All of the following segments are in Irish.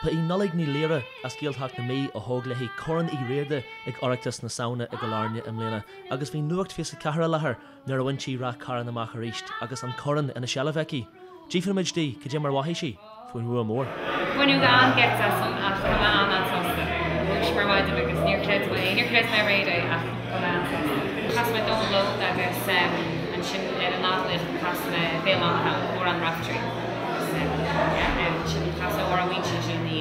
Ba í Nollaig Ní Laoire as gCill na mí ó thóg le Chorn Uí Riada ag Oireachtas na Samhna ag Airne im léana agus bhí nuacht fios a cahar lethair nuair a bhain si Ráth Cairn amach a ríist agus an Chorn ina sealahheici. Dífir dí go dé mar waithí faoin rua mór. Buinú gan get as an an sosta. Which mar maid agus níor cred na réide ach go an. Chas me don lo agus an sin an nálit chas me bhéal an mór an raftri. Sin chas ó a oíche sin ní.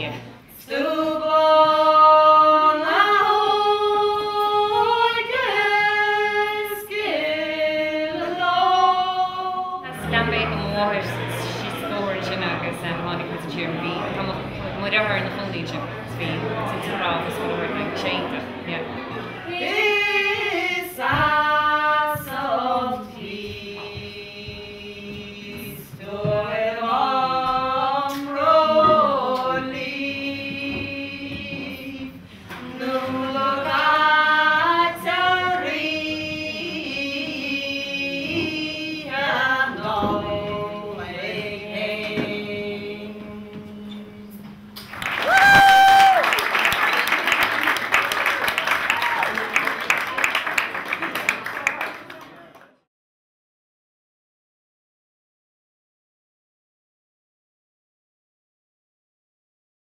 Muidir ar na fondíte, bhí sin rá agus go bhfuir na séanta.